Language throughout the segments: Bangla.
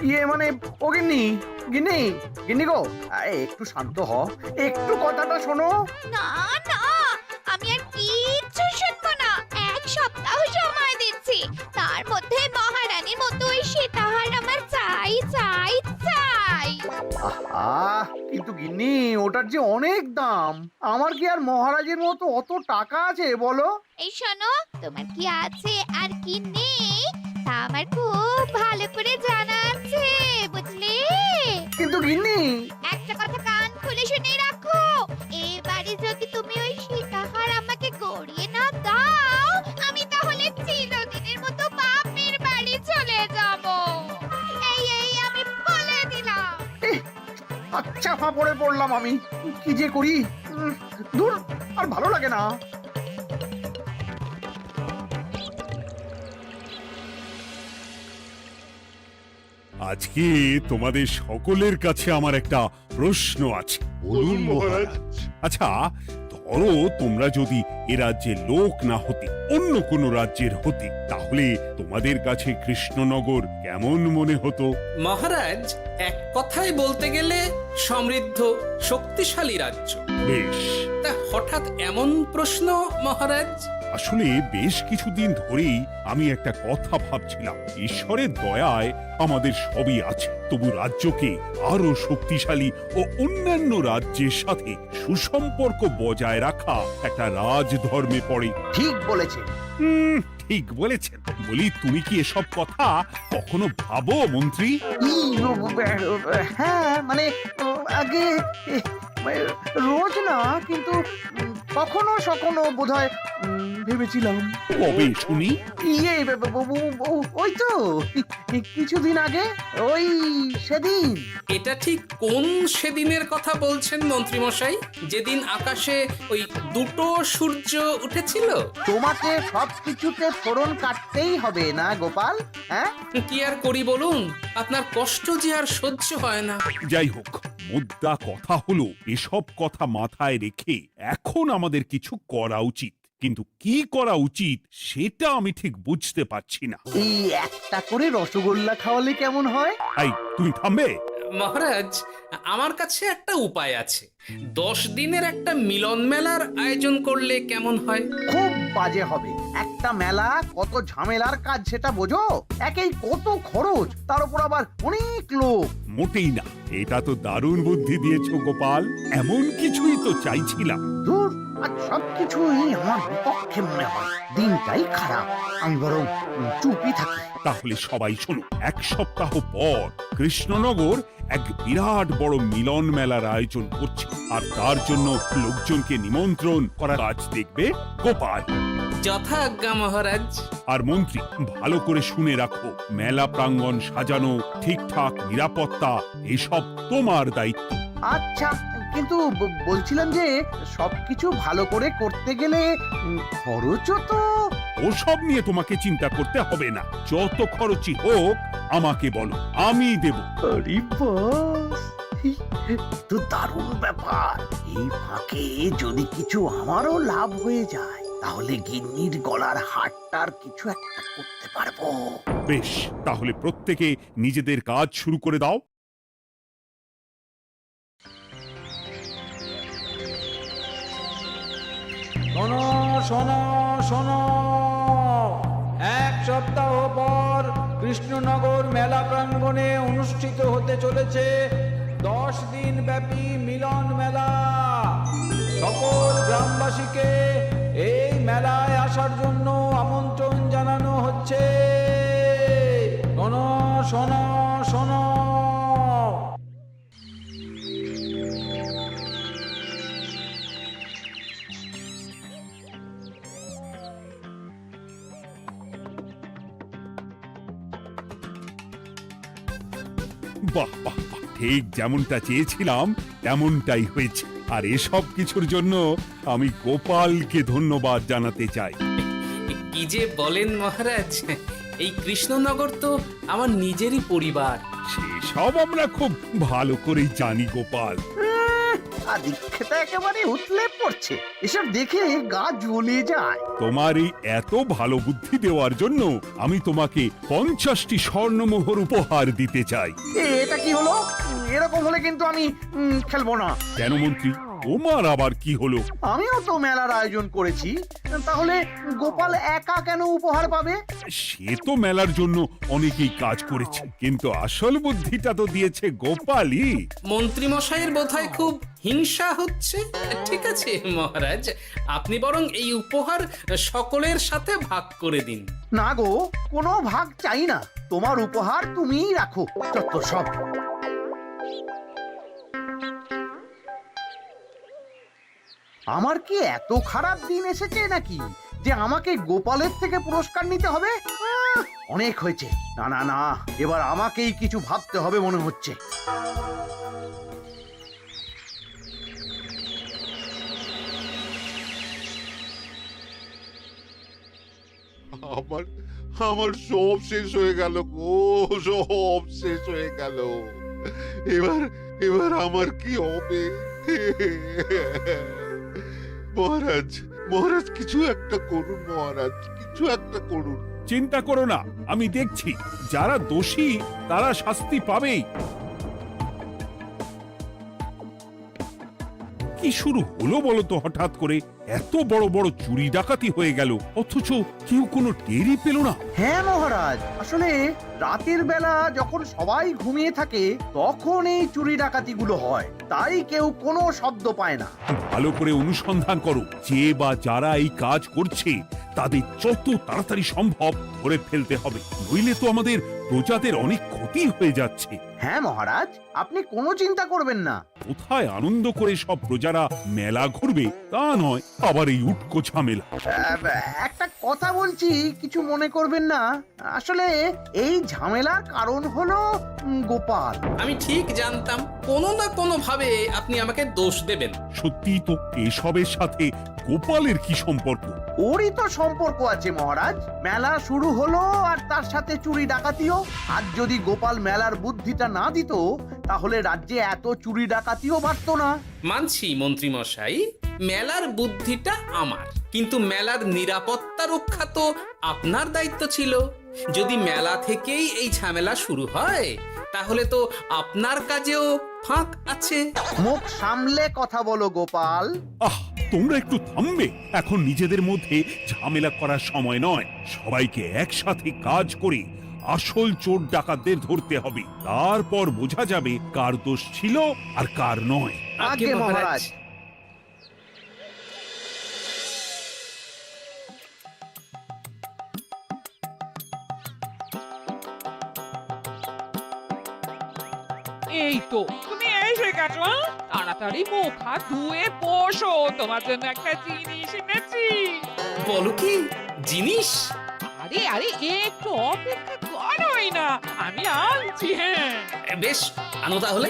ইয়ে মানে ও গিন্নি, গিন্নি, গিন্নি গো, একটু শান্ত হ, একটু কথাটা শোনো। না না, আমি আর কিচ্ছু শুনবো না। এক সপ্তাহ সময় দিচ্ছি, তার মধ্যে মহারানীর মতো ওই সীতাহার আমার চাই চাই চাই। আহা, কিন্তু গিন্নি ওটার যে অনেক দাম, আমার কি আর মহারাজের মতো অত টাকা আছে বলো? এই শোনো, তোমার কি আছে আর কি নেই তা আমার খুব ভালো করে জানা আছে, বুঝলে? কিন্তু গিন্নি, একটা কথা কান খুলে শুনে রাখো, এবারে যদি তুমি ওই সীতাহার আমাকে গড়িয়ে না দাও, আমি তাহলে চিরদিনের মতো বাপের বাড়ি চলে যাব। এই এই আমি বলে দিলাম। আচ্ছা ফাঁপড়ে পড়লাম আমি, কি যে করি। দূর, আর ভালো লাগে না। আজকে তোমাদের সকলের কাছে আমার একটা প্রশ্ন আছে। বলুন মহারাজ। আচ্ছা, ধরো তোমরা যদি এ রাজ্যের লোক না হতে, অন্য কোনো রাজ্যের হতে, তাহলে তোমাদের কাছে কৃষ্ণনগর কেমন মনে হতো? মহারাজ, এক কথায় বলতে গেলে সমৃদ্ধ শক্তিশালী রাজ্য। বেশ, তা হঠাৎ এমন প্রশ্ন মহারাজ? আসলে বেশ কিছুদিন ধরেই আমি একটা কথা ভাবছিলাম। ঈশ্বরের দয়ায় আমাদের সবই আছে, তবু রাজ্যকে আরো শক্তিশালী ও অন্যান্য রাজ্যের সাথে সুসম্পর্ক বজায় রাখা একটা রাজধর্মে পড়ে। ঠিক বলেছে। ঠিক বলেছেন। বলি, তুমি কি এসব কথা কখনো ভাবো মন্ত্রী? হ্যাঁ মানে আগে রোজ না, কিন্তু কখনো সখনো বোধহয় ভেবেছিলাম। কবে শুনি? ইয়ে ওই তো কিছুদিন আগে, ওই সেদিন। এটা ঠিক কোন সেদিনের কথা বলছেন মন্ত্রী মশাই? যেদিন আকাশে ওই দুটো সূর্য উঠেছিল? তোমাকে সবকিছুতে ফোড়ন কাটতেই হবে না গোপাল, হ্যাঁ? কি আর করি বলুন, আপনার কষ্ট যে আর সহ্য হয় না। যাই হোক, মুদ্রা কথা হলো, এসব কথা মাথায় রেখে এখন আমাদের কিছু করা উচিত। কিন্তু কি করা উচিত সেটা আমি ঠিক বুঝতে পারছি না। এই একটা করে রসগোল্লা খাওয়ালে কেমন হয়? এই, তুমি থামবে? মহারাজ, আমার কাছে একটা উপায় আছে। 10 দিনের একটা মিলন মেলার আয়োজন করলে কেমন হয়? খুব বাজে হবে। একটা মেলা কত ঝামেলার কাজ সেটা বোঝো? একেই কত খরচ, তার উপর আবার অনেক লোক। মোটেই না, এটা তো দারুণ বুদ্ধি দিয়েছো গোপাল। এমন কিছুই তো চাইছিলাম। দূর, আর সবকিছুই আমার বিপক্ষে মনে হয়। দিনটাই খারাপ, আমি বরং চুপই থাকি। তাহলে সবাই শোনো, 1 সপ্তাহ পর কৃষ্ণনগর এক বিরাট বড় মিলন মেলার আয়োজন করছে, আর তার জন্য লোকজনকে নিমন্ত্রণ করার কাজ দেখবে গোপাল। যথা আজ্ঞা মহারাজ। আর মন্ত্রী, ভালো করে শুনে রাখো, মেলা প্রাঙ্গণ সাজানো, ঠিকঠাক নিরাপত্তা, এসব তোমার দায়িত্ব। আচ্ছা, কিন্তু বলছিলাম যে সবকিছু ভালো করে করতে গেলে খরচও তো। ওসব নিয়ে তোমাকে চিন্তা করতে হবে না। যত খরচই হোক আমাকে বলো, আমি দেব। আরে বাস, তো দারুণ ব্যাপার। এই ফাঁকে যদি কিছু আমারও লাভ হয়ে যায়, তাহলে গিন্নির গলার হারটার কিছু একটা করতে পারবো। বেশ, তাহলে প্রত্যেকে নিজেদের কাজ শুরু করে দাও। শোনো শোনো শোনো, 1 সপ্তাহ পর কৃষ্ণনগর মেলা প্রাঙ্গণে অনুষ্ঠিত হতে চলেছে 10 দিন ব্যাপী মিলন মেলা। সকল গ্রামবাসীকে এই মেলায় আসার জন্য আমন্ত্রণ জানানো হচ্ছে। শোনো শোনো শোনো। বাহ বাহ বাহ, ঠিক যেমনটা চেয়েছিলাম তেমনটাই হয়েছে। আর এসব কিছুর জন্য আমি গোপালকে ধন্যবাদ জানাতে চাই। কি যে বলেন মহারাজ, এই কৃষ্ণনগর তো আমার নিজেরই পরিবার। সেসব আমরা খুব ভালো করেই জানি গোপাল। আর দীক্ষাটা একেবারে উতলে পড়ছে। এসব দেখে গা জ্বলে যায়। তোমার এই এত ভালো বুদ্ধি দেওয়ার জন্য আমি তোমাকে 50টি স্বর্ণমোহর উপহার দিতে চাই। এটা কি হলো? এরকম হলে কিন্তু আমি খেলবো না। কেন মন্ত্রী, তোমার আবার কি হলো? আমিও তো মেলার আয়োজন করেছি, তাহলে গোপাল একা কেন উপহার পাবে? সে তো মেলার জন্য অনেকেই কাজ করেছে, কিন্তু আসল বুদ্ধিটা তো দিয়েছে গোপালই। মন্ত্রী মশাইয়ের বোধহয় খুব হিংসা হচ্ছে। ঠিক আছে মহারাজ, আপনি বরং এই উপহার সকলের সাথে ভাগ করে দিন। না গো, কোনো ভাগ চাই না। তোমার উপহার তুমিই রাখো। যত সব। আমার কি এত খারাপ দিন এসেছে নাকি যে আমাকে গোপালের থেকে পুরস্কার নিতে হবে? অনেক হয়েছে। না না না, এবার আমাকেই কিছু ভাবতে হবে মনে হচ্ছে। আমার আমার সব শেষ হয়ে গেল গো, সব শেষ হয়ে গেল। এবার এবার আমার কি হবে? মহারাজ, মহারাজ কিছু একটা করুন, মহারাজ কিছু একটা করুন। চিন্তা করো না, আমি দেখছি। যারা দোষী তারা শাস্তি পাবেই। কি শুরু হলো বলো তো হঠাৎ করে? এত বড় বড় চুরি ডাকাতি হয়ে গেল, অথচ কেউ কোনো টেরই পেল না। হ্যাঁ মহারাজ, আসলে রাতের বেলা যখন সবাই ঘুমিয়ে থাকে তখন এই চুরি ডাকাতিগুলো হয়, তাই কেউ কোনো শব্দ পায় না। ভালো করে অনুসন্ধান করো, যে বা যারা এই কাজ করছে তাদের যত তাড়াতাড়ি সম্ভব ধরে ফেলতে হবে, নইলে তো আমাদের প্রজাদের অনেক ক্ষতি হয়ে যাচ্ছে। হ্যাঁ মহারাজ, আপনি কোনো চিন্তা করবেন না। কোথায় আনন্দ করে সব প্রজারা মেলা ঘুরবে তা নয়, আবার এই উটকো ঝামেলা। একটা কথা বলছি, কিছু মনে করবেন না। আসলে এই ঝামেলার কারণ হলো গোপাল। আমি ঠিক জানতাম কোনো না কোনো ভাবে আপনি আমাকে দোষ দেবেন। সত্যি তো, এসবের সাথে গোপালের কি সম্পর্ক? ওরই তো সম্পর্ক আছে মহারাজ। মেলা শুরু হলো আর তার সাথে চুরি ডাকাতিও। আর যদি গোপাল মেলার বুদ্ধিটা না দিত তাহলে রাজ্যে এত চুরি ডাকাতিও বাড়তো না। মানছি মন্ত্রী মশাই, মেলার বুদ্ধিটা আমার, কিন্তু মেলার নিরাপত্তা রক্ষা তো আপনার দায়িত্ব ছিল। যদি মেলা থেকেই এই ঝামেলা শুরু হয় তাহলে তো আপনার কাজেও ফাঁক আছে। মুখ সামলে কথা বলো গোপাল। আহ, তোমরা একটু থামবে? এখন নিজেদের মধ্যে ঝামেলা করার সময় নয়। সবাইকে একসাথে কাজ করে আসল চোর ডাকাতদের ধরতে হবে, তারপর বোঝা যাবে কার দোষ ছিল আর কার নয়। আগে মহারাজ। এই তো তুমি এসে গেছো। তাড়াতাড়ি মুখ হাত ধুয়ে বসো, তোমার জন্য একটা জিনিস এনেছি। বলো কি জিনিস? আরে আরে একটু অপেক্ষা করোই না, আমি আনছি। হ্যাঁ বেশ, আনো তাহলে।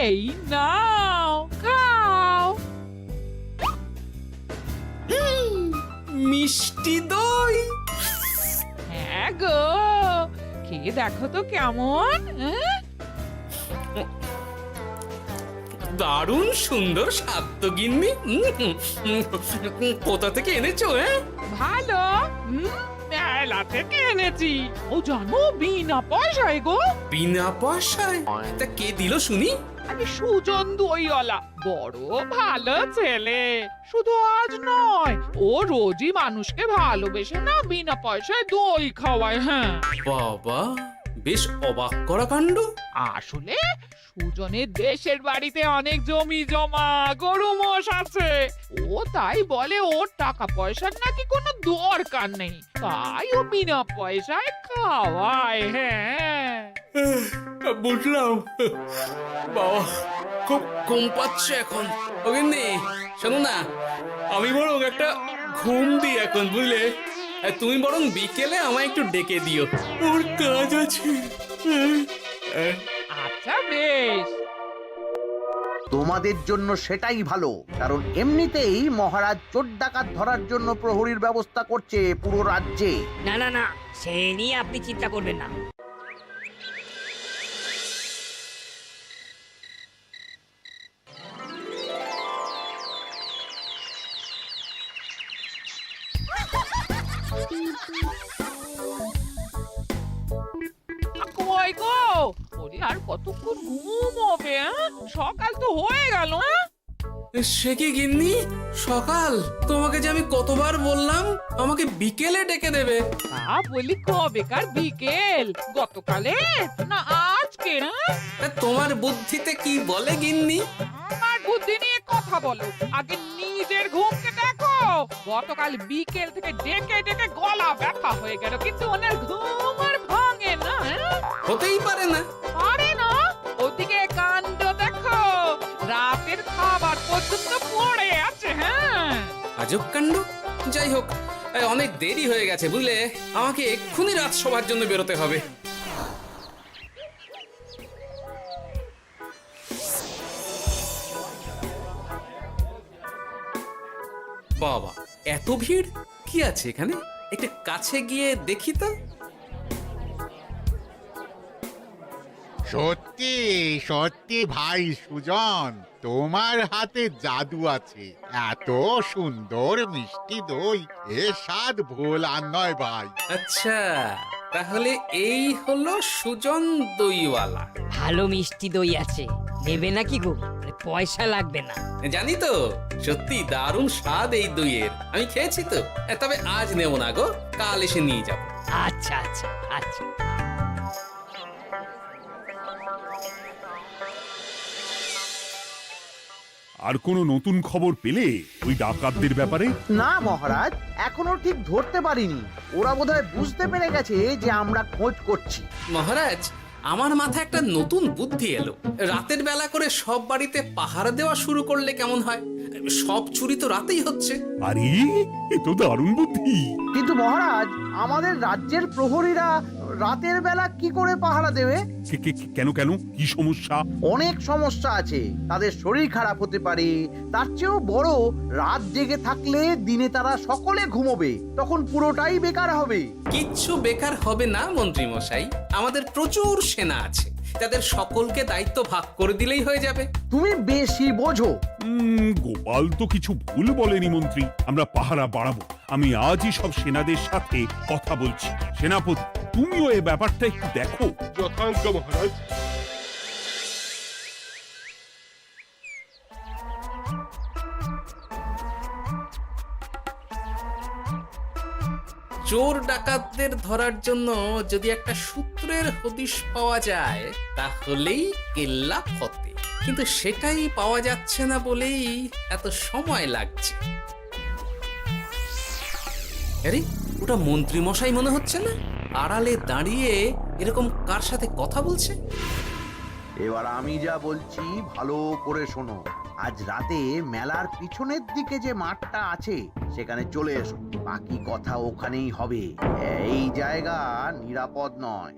এই নাও, খাও। মিষ্টি দই। হ্যাঁ গো, খেয়ে দেখো তো কেমন। দারুণ সুন্দর স্বাদ তো গিন্নি। কোথা থেকে এনেছো? ভালো, মেলা থেকে এনেছি। ও জানো, বিনা পয়সায় গো। বিনা পয়সায়? তা কে দিল শুনি? আরে সুজন দইওয়ালা, বড় ভালো ছেলে। শুধু আজ নয়, ও রোজই মানুষকে ভালোবেসে না বিনা পয়সায় দই খাওয়ায়। হ্যাঁ বাবা, বেশ অবাক করা কাণ্ড। আসলে সুজনের দেশের বাড়িতে অনেক জমি জমা, গরু মোষ আছে। ও তাই বলে ওর টাকা পয়সার নাকি কোনো দরকার নেই, তাই ও বিনা পয়সায় খাওয়ায়। হ্যাঁ বুঝলাম। বাবা, খুব ঘুম পাচ্ছে এখন। ও গিন্নি, শোনো না, আমি বরং একটা ঘুম দিই এখন, বুঝলে? তুমি বরং বিকেলে আমায় একটু ডেকে দিও, ওর কাজ আছে। আচ্ছা বেশ। তোমাদের জন্য সেটাই ভালো, কারণ এমনিতেই মহারাজ চোর ডাকাত ধরার জন্য প্রহরীর ব্যবস্থা করছে পুরো রাজ্যে। না না না, সে নিয়ে আপনি চিন্তা করবেন না। গো, ওরে আর কতক্ষণ ঘুম হবে? সকাল তো হয়ে গেল। সে কি গিন্নি, সকাল? তোমাকে যে আমি কতবার বললাম আমাকে বিকেলে ডেকে দেবে। তা বলি কবেকার বিকেল? গতকালে না আজকে? তোমার বুদ্ধিতে কি বলে গিন্নি? আমার বুদ্ধি নিয়ে কথা বলো, আগে নিজের ঘুমকে দেখো। গতকাল বিকেল থেকে ডেকে ডেকে গলা ব্যথা হয়ে গেল, কিন্তু ওনার ঘুম আর ভাঙে না। হতেই পারে না। পারে না? ওদিকে কাণ্ড দেখো, রাতের খাবার পর্যন্ত পড়ে আছে। আজব কাণ্ড। যাই হোক, অনেক দেরি হয়ে গেছে বুঝলে, আমাকে এক্ষুনি রাজসভার জন্য বেরোতে হবে। বাবা, এত ভিড় কি আছে এখানে? একটু কাছে গিয়ে দেখি তো। সত্যি সত্যি ভাই সুজন, তোমার হাতে জাদু আছে। এত সুন্দর মিষ্টি দই, এ স্বাদ ভোলার নয় ভাই। আচ্ছা, তাহলে এই হলো সুজন দইওয়ালা। ভালো মিষ্টি দই আছে, নেবে নাকি গো? পয়সা লাগবে না। জানি তো, সত্যি দারুণ স্বাদ এই দইয়ের। আমি খেয়েছি তো। তবে আজ নেব না গো, কাল এসে নিয়ে যাব। আচ্ছা আচ্ছা আচ্ছা। আর কোনো নতুন খবর পেলে ওই ডাকাতদের ব্যাপারে? না মহারাজ, এখনো ঠিক ধরতে পারিনি। ওরা বোধহয় বুঝতে পেরে গেছে যে আমরা খোঁজ করছি। মহারাজ, আমার মাথায় একটা নতুন বুদ্ধি এলো। রাতের বেলা করে সব বাড়িতে পাহারা দেওয়া শুরু করলে কেমন হয়? সব চুরি তো রাতেই হচ্ছে। আরে, এ তো দারুণ বুদ্ধি। কিন্তু মহারাজ, আমাদের রাজ্যের প্রহরীরা রাতের বেলা কি করে পাহারা দেবে? কেন কেন, কি সমস্যা? অনেক সমস্যা আছে। তাদের শরীর খারাপ হতে পারে, তার চেয়েও বড়, রাত জেগে থাকলে দিনে তারা সকলে ঘুমোবে, তখন পুরোটাই বেকার হবে। কিচ্ছু বেকার হবে না মন্ত্রী মশাই, আমাদের প্রচুর সেনা আছে, তাদের সকলকে দায়িত্ব ভাগ করে দিলেই হয়ে যাবে। তুমি বেশি বোঝো। গোপাল তো কিছু ভুল বলেনি মন্ত্রী, আমরা পাহারা বাড়াবো। আমি আজই সব সেনাদের সাথে কথা বলছি। সেনাপতি, তুমিও এ ব্যাপারটা একটু দেখো। যথাজ্ঞা মহারাজ। চোর ডাকাতদের ধরার জন্য যদি একটা সূত্রের হদিশ পাওয়া যায় তাহলেই কেল্লা ফতে, কিন্তু সেটাই পাওয়া যাচ্ছে না বলেই এত সময় লাগছে। আরে, ওটা মন্ত্রী মশাই মনে হচ্ছে না? আড়ালে দাঁড়িয়ে এরকম কার সাথে কথা বলছে? এবার আমি যা বলছি ভালো করে শোনো। আজ রাতে মেলার পিছনের দিকে যে মাঠটা আছে সেখানে চলে এসো। বাকি কথা ওখানেই হবে। এই জায়গা নিরাপদ নয়।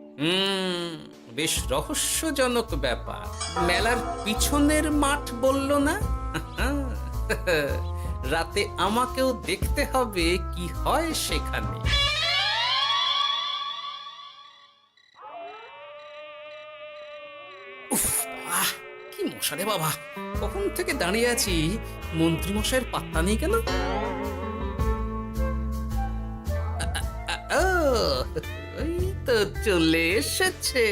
বেশ রহস্যজনক ব্যাপার। মেলার পিছনের মাঠ বলল না? রাতে আমাকেও দেখতে হবে কি হয় সেখানে। উফ, কি মশা রে বাবা! কখন থেকে দাঁড়িয়ে আছি, মন্ত্রী মশাইয়ের পাত্তা নেই কেন? ওই তো চলে এসেছে।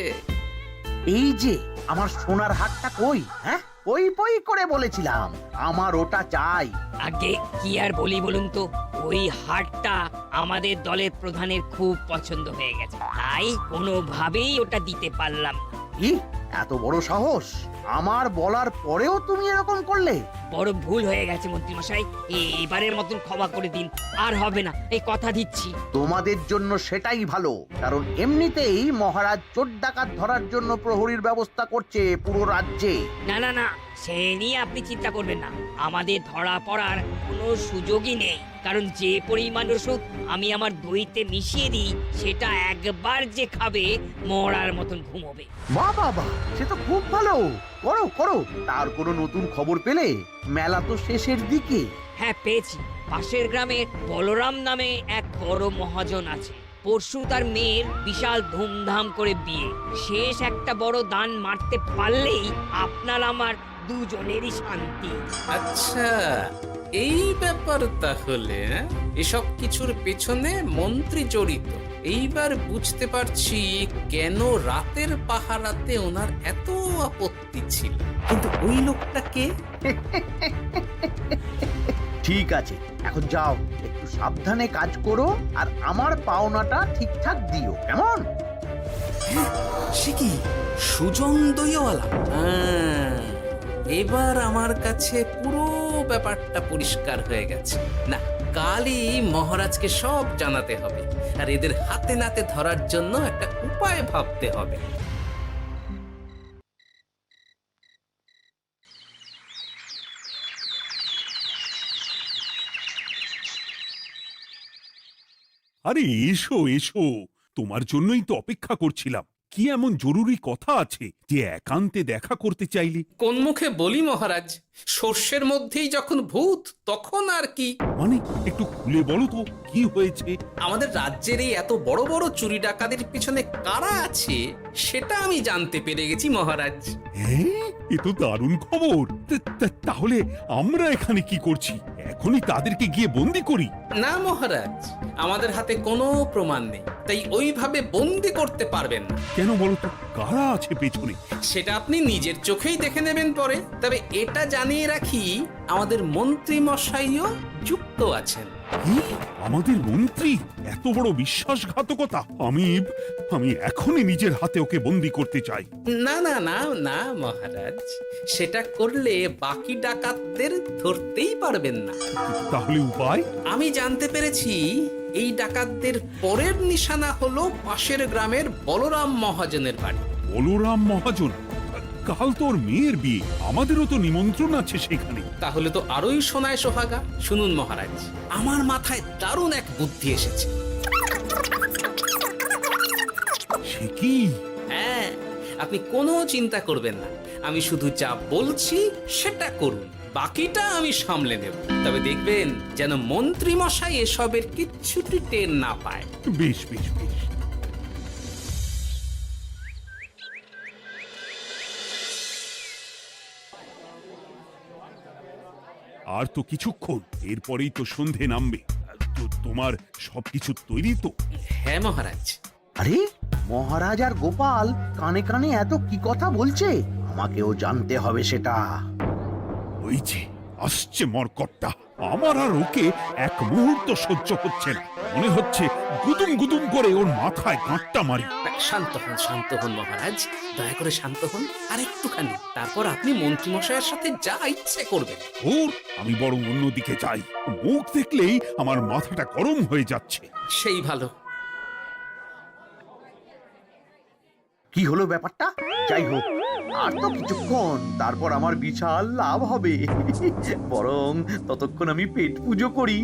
এই যে আমার সোনার হাটটা কই? হ্যাঁ, পই পই করে বলেছিলাম আমার ওটা চাই। আগে কি আর বলি বলুন তো, ওই হাটটা আমাদের দলের প্রধানের খুব পছন্দ হয়ে গেছে, তাই কোনোভাবেই ওটা দিতে পারলাম না। কি এত বড় সাহস! আমার বলার পরেও তুমি এরকম করলে? বড় ভুল হয়ে গেছে মন্ত্রী মশাই, এবারের মতন ক্ষমা করে দিন, আর হবে না, এই কথা দিচ্ছি। তোমাদের জন্য সেটাই ভালো, কারণ এমনিতেই মহারাজ চোর ডাকাত ধরার জন্য প্রহরীর ব্যবস্থা করছে পুরো রাজ্যে। না না না, সে নিয়ে আপনি চিন্তা করবেন না, আমাদের ধরা পড়ার কোনো সুযোগই নেই, কারণ যে পরিমাণ ওষুধ আমি আমার দইতে মিশিয়ে দিই সেটা একবার যে খাবে মরার মতন ঘুমোবে। বাহ বাহ বাহ, সে তো খুব ভালো। করো করো। তার কোনো নতুন খবর পেলে? মেলা তো শেষের দিকে। হ্যাঁ পেয়েছি, পাশের গ্রামে বলরাম নামে এক বড় মহাজন আছে। পরশু তার মেয়ের বিশাল ধুমধাম করে বিয়ে। শেষ একটা বড় দান মারতে পারলেই আপনার আমার দুজনেরই শান্তি। আচ্ছা, এই ব্যাপার তাহলে। এসব কিছুর পেছনে মন্ত্রী জড়িত, এইবার বুঝতে পারছি কেন রাতের পাহারাতে ওনার এত আপত্তি ছিল। কিন্তু ওই লোকটা কে? ঠিক আছে, এখন যাও, একটু সাবধানে কাজ করো আর আমার পাওনাটা ঠিকঠাক দিও, কেমন? সে কি সুজন দইওয়ালা? এবার আমার কাছে পুরো ব্যাপারটা পরিষ্কার হয়ে গেছে। না, কালই মহারাজকে সব জানাতে হবে, আর এদের হাতে নাতে ধরার জন্য একটা উপায় ভাবতে হবে। আরে এসো এসো, তোমার জন্যই তো অপেক্ষা করছিলাম। কি এমন জরুরি কথা আছে যে একান্তে দেখা করতে চাইলি? কোন মুখে বলি মহারাজ, সর্ষের মধ্যেই যখন ভূত তখন আর কি। মানে একটু খুলে বলো তো কি হয়েছে? আমাদের রাজ্যের এই এত বড় বড় চুরি ডাকাতির পিছনে কারা আছে সেটা আমি জানতে পেরে গেছি মহারাজ। হ্যাঁ, এ তো দারুণ খবর। তাহলে আমরা এখানে কি করছি? এখনই তাদেরকে গিয়ে বন্দি করি? না মহারাজ, আমাদের হাতে কোনো প্রমাণ নেই, তাই ওইভাবে বন্দি করতে পারবেন না। কেন বলো তো, কারা আছে পেছনে? সেটা আপনি নিজের চোখেই দেখে নেবেন পরে। তবে এটা জানিয়ে রাখি, আমাদের মন্ত্রী মশাইও যুক্ত আছেন। কি? আমাদের মন্ত্রী? এত বড় বিশ্বাসঘাতকতা! আমি এখনই নিজের হাতে ওকে বন্দি করতে চাই। না না না না মহারাজ, সেটা করলে বাকি ডাকাতদের ধরতেই পারবেন না। তাহলে উপায়? আমি জানতে পেরেছি এই ডাকাতদের পরের নিশানা হলো পাশের গ্রামের বলরাম মহাজনের বাড়ি। বলরাম মহাজন? কাল তোর মেয়ের বিয়ে, আমাদেরও তো নিমন্ত্রণ আছে সেখানে। তাহলে তো আরোই সোনায় সোহাগা। শুনুন মহারাজ, আমার মাথায় দারুণ এক বুদ্ধি এসেছে। সে কি? হ্যাঁ, আপনি কোনো চিন্তা করবেন না, আমি শুধু যা বলছি সেটা করুন, বাকিটা আমি সামলে নেব। তবে দেখবেন যেন মন্ত্রী মশাই এসবের কিচ্ছুটি টের না পায়। বেশ বেশ বেশ। আর তো কিছুক্ষণ, এরপরেই তো সন্ধে নামবে। তোমার সবকিছু তৈরি তো? হ্যাঁ মহারাজ। আরে মহারাজ আর গোপাল কানে কানে এত কি কথা বলছে, আমাকেও জানতে হবে সেটা। ওই যে আসছে মরকটটা, আমার আর ওকে এক মুহূর্ত সহ্য হচ্ছে না। মনে হচ্ছে গুদুম গুদুম করে ওর মাথায় গাঁটটা মারি। শান্ত হন মহারাজ, দয়া করে শান্ত হন আর একটুখানি। তারপর আপনি মন্ত্রী মশাইয়ের সাথে যা ইচ্ছে করবেন। ওর আমি বরং অন্যদিকে যাই, মুখ দেখলেই আমার মাথাটা গরম হয়ে যাচ্ছে। সেই ভালো। কি হলো ব্যাপারটা? যাই হোক, আর তো কিছুক্ষণ, তারপর আমার বিশাল লাভ হবে। বরং ততক্ষণ আমি পেট পুজো করি।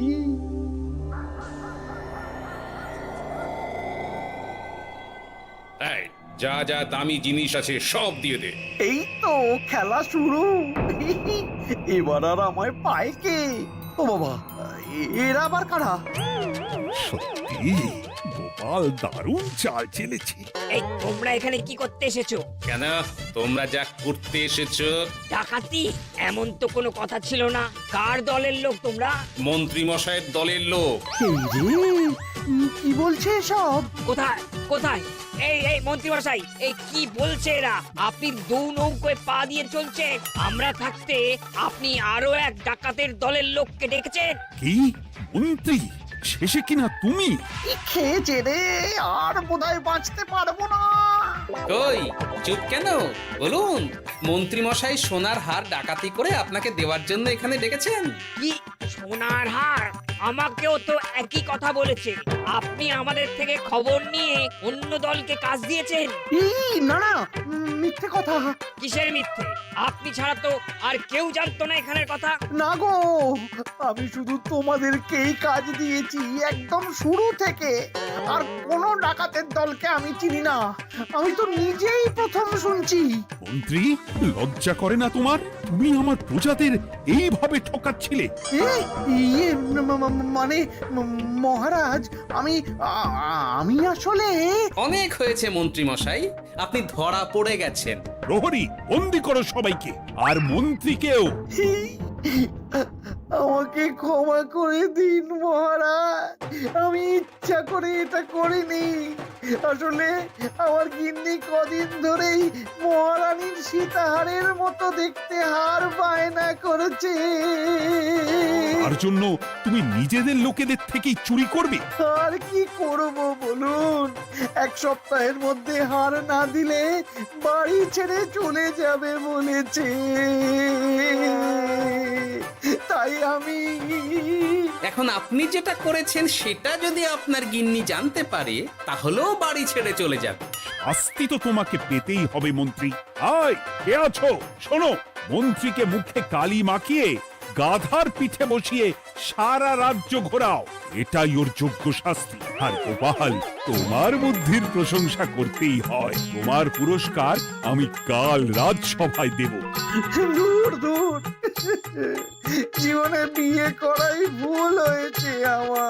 যা যা দামি জিনিস আছে সব দিয়ে দে। এই তো খেলা শুরু। এবার আর আমায় পায় কে? ও বাবা, এরা আবার কারা? সত্যি গোপাল দারুণ চাল চেলেছে। এই তোমরা এখানে কি করতে এসেছো? কেন, তোমরা যা করতে এসেছো? ডাকাতি? এমন তো কোনো কথা ছিল না। কার দলের লোক তোমরা? মন্ত্রী মশাইয়ের দলের লোক। এই রে, কি বলছে সব? কোথায় কোথায়? এই এই মন্ত্রী মশাই, এই কি বলছে এরা? আপনি দু নৌকোয় পা দিয়ে চলছে, আমরা থাকতে আপনি আরো এক ডাকাতের দলের লোককে ডেকেছেন। কি মন্ত্রী? শেষে কিনা তুমি? কি খেয়েছে রে, আর বোধহয় বাঁচতে পারবো না। কই, চুপ কেন? বলুন, মন্ত্রী মশাই সোনার হার ডাকাতি করে আপনাকে দেওয়ার জন্য এখানে ডেকেছেন। কি সোনার হার? আমাকেও তো একই কথা বলেছে। আপনি আমাদের থেকে খবর নিয়ে অন্য দলকে কাজ দিয়েছেন। এই না না, মিথ্যে কথা। কিসের মিথ্যে? আপনি ছাড়া তো আর কেউ জানতো না এখানের কথা। না গো, আমি শুধু তোমাদেরকেই কাজ দিয়েছি একদম শুরু থেকে। আর কোনো ডাকাতের দলকে আমি চিনি না, আমি তো নিজেই প্রথম শুনছি। মন্ত্রী, লজ্জা করে না তোমার? তুমি আমার প্রজাদের এইভাবে ঠকাচ্ছিলে। ইয়ে মানে মহারাজ, আমি আসলে। অনেক হয়েছে মন্ত্রী মশাই, আপনি ধরা পড়ে গেছেন। প্রহরী, বন্দি করো সবাইকে, আর মন্ত্রীকেও। আমাকে ক্ষমা করে দিন মহারাজ, আমি ইচ্ছা করে এটা করিনি। আসলে আমার গিন্নি কদিন ধরেই মহারানীর সীতাহারের মতো দেখতে হার বায়না করেছে। তার জন্য তুমি নিজেদের লোকেদের থেকেই চুরি করবে? আর কি করব বলুন, এক সপ্তাহের মধ্যে হার না দিলে বাড়ি ছেড়ে চলে যাবে বলেছে। তাই আমি এখন আপনি যেটা করেছেন সেটা যদি আপনার গিন্নি জানতে পারে তাহলেও বাড়ি ছেড়ে চলে যাবে। শাস্তি তো তোমাকে পেতেই হবে মন্ত্রী। আয়, কে আছো? শোনো, মন্ত্রীকে মুখে কালি মাখিয়ে গাধার পিঠে বসিয়ে সারা রাজ্য ঘোরাও, এটাই ওর যোগ্য শাস্তি। আর গোপাল, তোমার বুদ্ধির প্রশংসা করতেই হয়। তোমার পুরস্কার আমি কাল রাজসভায় দেব। দূর দূর, জীবনে বিয়ে করাই ভুল হয়েছে আমার।